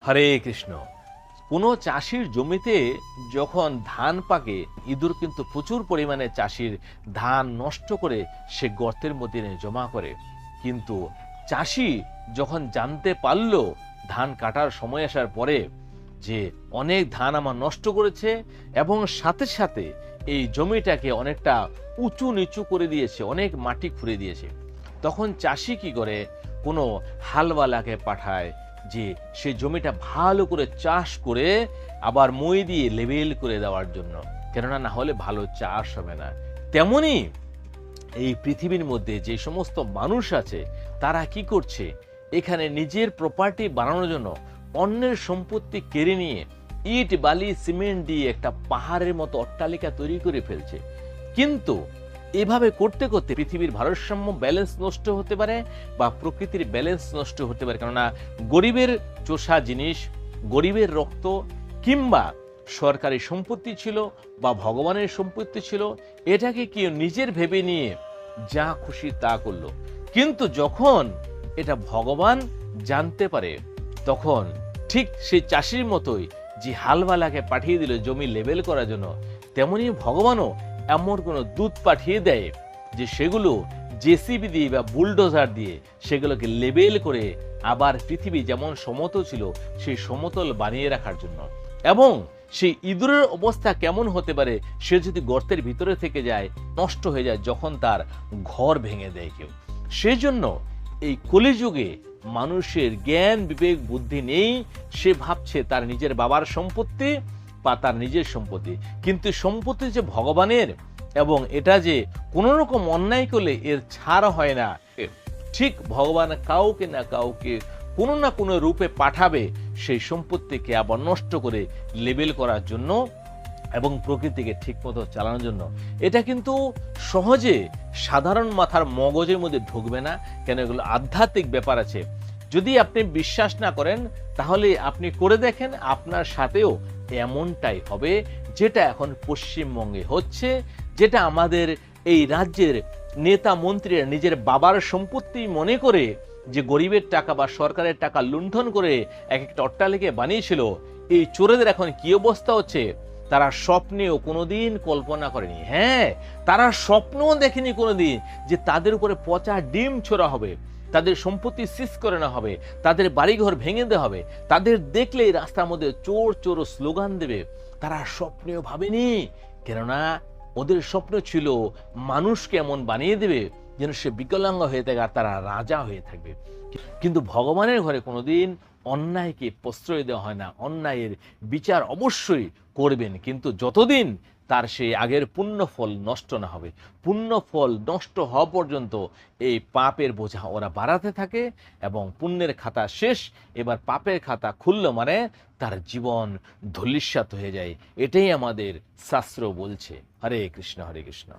হরে কৃষ্ণ। কোনো চাষির জমিতে যখন ধান পাকে, ইঁদুর কিন্তু প্রচুর পরিমাণে চাষির ধান নষ্ট করে সে গর্তের মধ্যে এনে জমা করে। কিন্তু চাষি যখন জানতে পারল ধান কাটার সময় আসার পরে যে অনেক ধান আমার নষ্ট করেছে এবং সাথে সাথে এই জমিটাকে অনেকটা উঁচু নিচু করে দিয়েছে, অনেক মাটি খুঁড়ে দিয়েছে, তখন চাষি কি করে, কোনো হালওয়ালাকে পাঠায় যে সে জমিটা ভালো করে চাষ করে আবার মই দিয়ে লেবেল করে দেওয়ার জন্য, কেননা না হলে ভালো চাষ হবে না। তেমনি এই পৃথিবীর মধ্যে যে সমস্ত মানুষ আছে তারা কি করছে, এখানে নিজের প্রপার্টি বানানোর জন্য অন্যের সম্পত্তি কেড়ে নিয়ে ইট বালি সিমেন্ট দিয়ে একটা পাহাড়ের মতো অট্টালিকা তৈরি করে ফেলছে। কিন্তু এভাবে করতে করতে পৃথিবীর ভারসাম্য ব্যালেন্স নষ্ট হতে পারে বা প্রকৃতির ব্যালেন্স নষ্ট হতে পারে, কেননা গরিবের চোষা জিনিস, গরিবের রক্ত কিংবা সরকারি সম্পত্তি ছিল বা ভগবানের সম্পত্তি ছিল, এটাকে কি নিজের ভেবে নিয়ে যা খুশি তা করলো। কিন্তু যখন এটা ভগবান জানতে পারে, তখন ঠিক সেই চাষির মতোই যে হালওয়ালাকে পাঠিয়ে দিল জমি লেবেল করার জন্য, তেমনি ভগবানও এমন কোনো দূত পাঠিয়ে দেয় যে সেগুলো জেসিবি দিয়ে বা বুলডোজার দিয়ে সেগুলোকে লেবেল করে আবার পৃথিবী যেমন সমতল ছিল সেই সমতল বানিয়ে রাখার জন্য। এবং সেই ইঁদুরের অবস্থা কেমন হতে পারে, সে যদি গর্তের ভিতরে থেকে যায়, নষ্ট হয়ে যায় যখন তার ঘর ভেঙে দেয় কেউ। সেজন্য এই কলিযুগে মানুষের জ্ঞান বিবেক বুদ্ধি নেই, সে ভাবছে তার নিজের বাবার সম্পত্তি বা তার নিজের সম্পত্তি, কিন্তু সম্পত্তি যে ভগবানের এবং এটা যে কোনো রকম অন্যায় করলে এর ছাড় হয় না। ঠিক ভগবান কাউকে না কাউকে কোনো না কোনো রূপে পাঠাবে সেই সম্পত্তিকে আবার নষ্ট করে লেবেল করার জন্য এবং প্রকৃতিকে ঠিকমতো চালানোর জন্য। এটা কিন্তু সহজে সাধারণ মাথার মগজের মধ্যে ঢুকবে না, কেন এগুলো আধ্যাত্মিক ব্যাপার আছে। যদি আপনি বিশ্বাস না করেন তাহলে আপনি করে দেখেন, আপনার সাথেও এমনটাই হবে যেটা এখন পশ্চিমবঙ্গে হচ্ছে, যেটা আমাদের এই রাজ্যের নেতা মন্ত্রীরা নিজের বাবার সম্পত্তি মনে করে যে গরিবের টাকা বা সরকারের টাকা লুণ্ঠন করে এক একটা অট্টালিকা বানিয়েছিল। এই চোরেদের এখন কি অবস্থা হচ্ছে, তারা স্বপ্নেও কোনোদিন কল্পনা করেনি, হ্যাঁ তারা স্বপ্নও দেখেনি কোনোদিন যে তাদের উপরে পচা ডিম ছোড়া হবে, তাদের সম্পত্তি সিজ করে নেওয়া হবে, তাদের বাড়িঘর ভেঙে দেওয়া হবে, তাদের দেখলেই রাস্তার মধ্যে চোর চোর স্লোগান দেবে। তারা স্বপ্নেও ভাবেনি, কেননা ওদের স্বপ্ন ছিল মানুষকে এমন বানিয়ে দেবে যেন সে বিকলাঙ্গ হয়ে থাকে আর তারা রাজা হয়ে থাকবে। কিন্তু ভগবানের ঘরে কোনোদিন অন্যায়কে প্রশ্রয় দেওয়া হয় না, অন্যায়ের বিচার অবশ্যই করবেন, কিন্তু যতদিন তার সেই আগের পুণ্য ফল নষ্ট না হবে। পুণ্য ফল নষ্ট হওয়া পর্যন্ত এই পাপের বোঝা ওরা বাড়াতে থাকে এবং পুণ্যের খাতা শেষ, এবার পাপের খাতা খুলল মানে তার জীবন ধূলিসাৎ হয়ে যায়। এটাই আমাদের শাস্ত্র বলছে। হরে কৃষ্ণ হরে কৃষ্ণ।